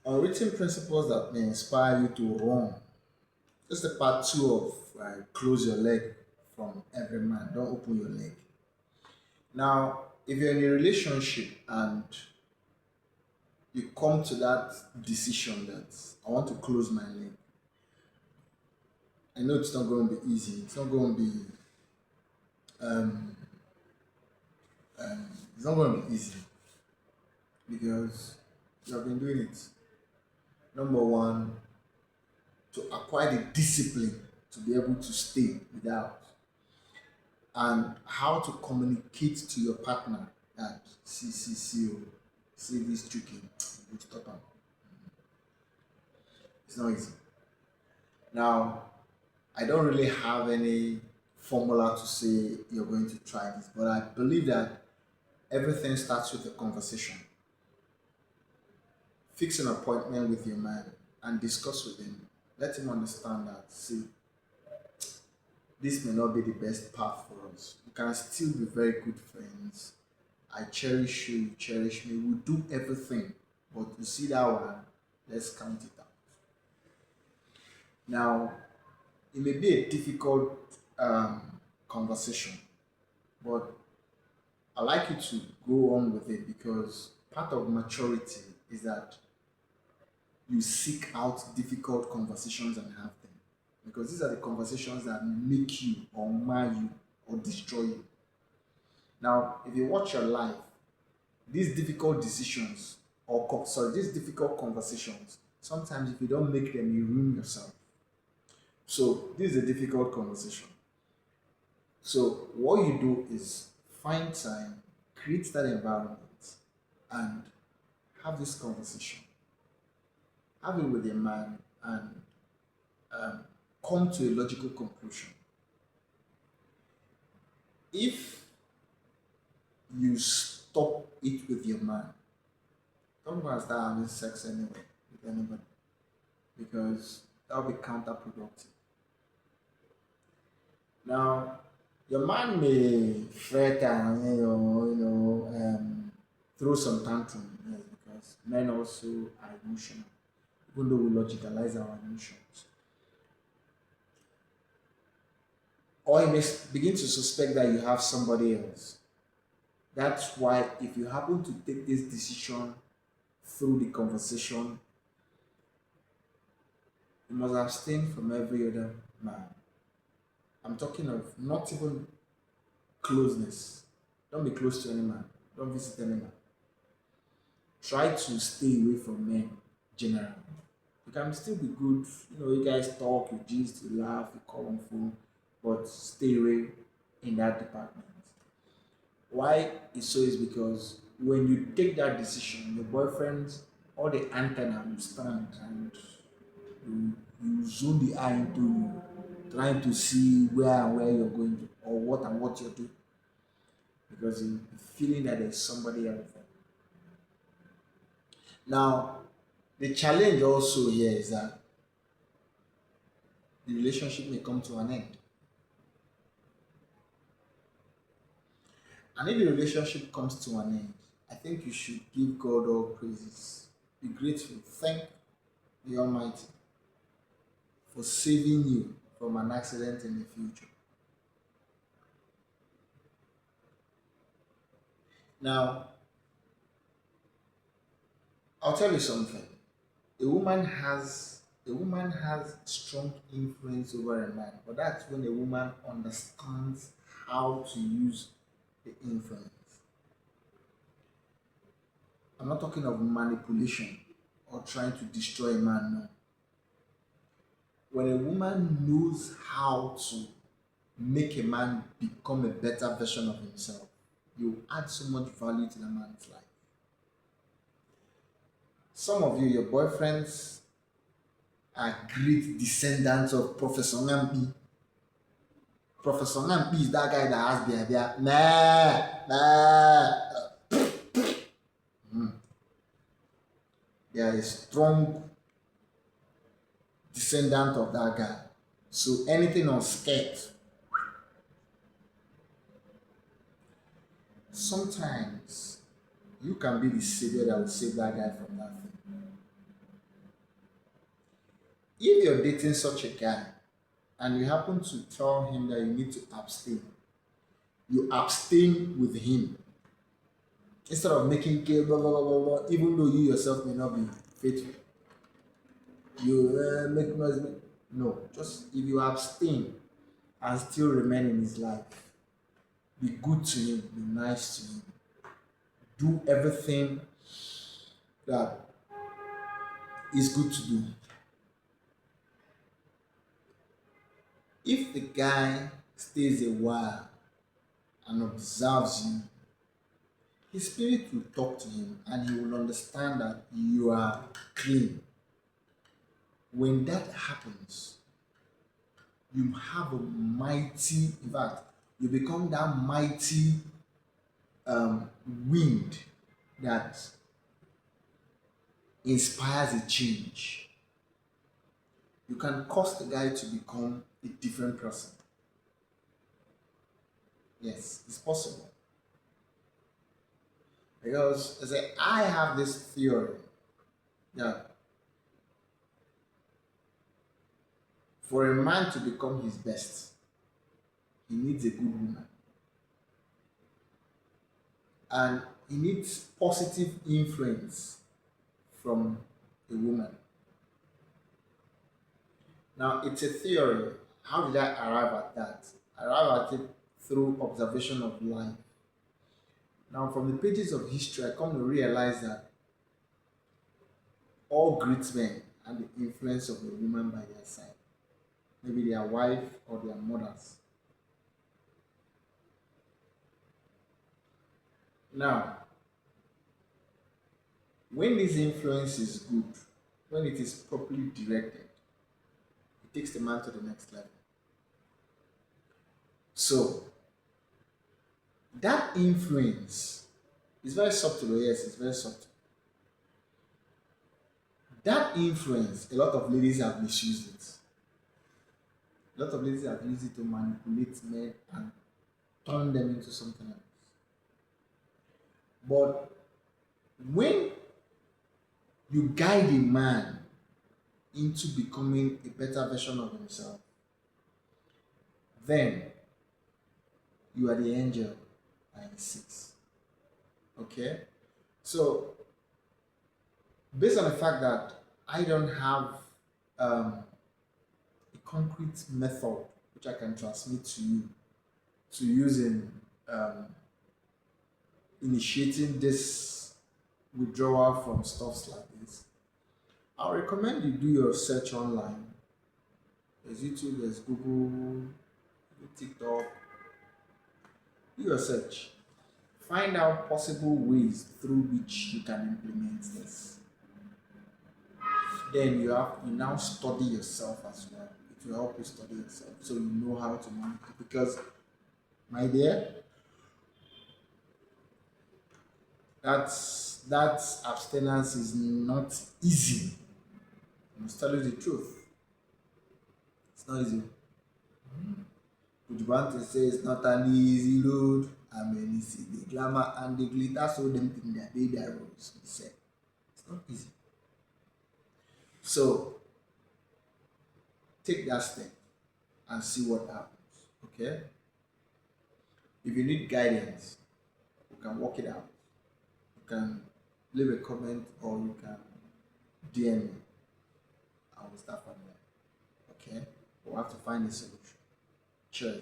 Unwritten principles that may inspire you to run. This is the part two of close your leg from every man. Don't open your leg. Now, if you're in a relationship and you come to that decision that I want to close my leg, I know it's not going to be easy. It's not going to be um, it's not going to be easy because you have been doing it. Number one, to acquire the discipline to be able to stay without, and how to communicate to your partner that see this tricking, you stop am. It's not easy. Now, I don't really have any formula to say you're going to try this, but I believe that everything starts with a conversation. Fix an appointment with your man and discuss with him. Let him understand that, see, this may not be the best path for us. We can still be very good friends. I cherish you, you cherish me. We'll do everything. But you see that one, let's count it out. Now, it may be a difficult conversation, but I like you to go on with it because part of maturity is that you seek out difficult conversations and have them. Because these are the conversations that make you or mar you or destroy you. Now, if you watch your life, these difficult decisions these difficult conversations, sometimes if you don't make them, you ruin yourself. So, this is a difficult conversation. So, what you do is find time, create that environment, and have this conversation. Have it with a man and um, come to a logical conclusion. If you stop it with your man, don't go and start having sex anyway with anybody because that'll be counterproductive. Now, your man may fret and throw some tantrum, yes, because men also are emotional, even though we logicalize our emotions. Or he may begin to suspect that you have somebody else. That's why if you happen to take this decision through the conversation, you must abstain from every other man. I'm talking of not even closeness. Don't be close to any man. Don't visit any man. Try to stay away from men generally. You can still be good, you guys talk, you gist, you laugh, you call on phone, but stay away in that department. Why it's so is because when you take that decision, your boyfriend, all the antenna will stand and you zoom the eye into you, trying to see where and where you're going to, or what and what you're doing, because you're feeling that there's somebody else there. Now, the challenge also here is that the relationship may come to an end. And if the relationship comes to an end, I think you should give God all praises. Be grateful. Thank the Almighty for saving you from an accident in the future. Now, I'll tell you something. A woman has strong influence over a man, but that's when a woman understands how to use the influence. I'm not talking of manipulation or trying to destroy a man, no. When a woman knows how to make a man become a better version of himself, you add so much value to the man's life. Some of you, your boyfriends are great descendants of Professor Nampi. Professor Nampi is that guy that has the idea, nah, nah. They are a strong descendant of that guy. So anything on skirt, sometimes you can be the savior that will save that guy from that thing. If you're dating such a guy and you happen to tell him that you need to abstain, you abstain with him instead of making care, blah, blah, blah, blah, blah, even though you yourself may not be faithful. You make noise. No, just if you abstain and still remain in his life, be good to him, be nice to him, do everything that is good to do. If the guy stays a while and observes you, his spirit will talk to him and he will understand that you are clean. When that happens, you have a mighty, in fact, you become that mighty wind that inspires a change. You can cause the guy to become a different person. Yes, it's possible. Because as I have this theory that for a man to become his best, he needs a good woman. And he needs positive influence from a woman. Now, it's a theory. How did I arrive at that? I arrived at it through observation of life. Now, from the pages of history, I come to realize that all great men had the influence of a woman by their side, maybe their wife or their mothers. Now, when this influence is good, when it is properly directed, it takes the man to the next level. So, that influence is very subtle. Yes, it's very subtle. That influence, a lot of ladies have misused it. A lot of ladies have used it to manipulate men and turn them into something else. But when you guide a man into becoming a better version of himself, then you are the angel and he sits. Okay? So, based on the fact that I don't have a concrete method which I can transmit to you to use in initiating this withdrawal from stuffs like this, I recommend you do your search online. There's YouTube, there's Google, TikTok. Do your search. Find out possible ways through which you can implement this. Then you now study yourself as well. It will help you study yourself so you know how to manage it. Because, my dear, that abstinence is not easy. I must tell you the truth. It's not easy. Would want to say it's not an easy road. I mean, see the glamour and the glitter, so them think that they are roads. He said it's not easy. So take that step and see what happens. Okay? If you need guidance, you can work it out. You can leave a comment or you can DM me. I will start from there. Okay? We'll have to find a solution. Cheers.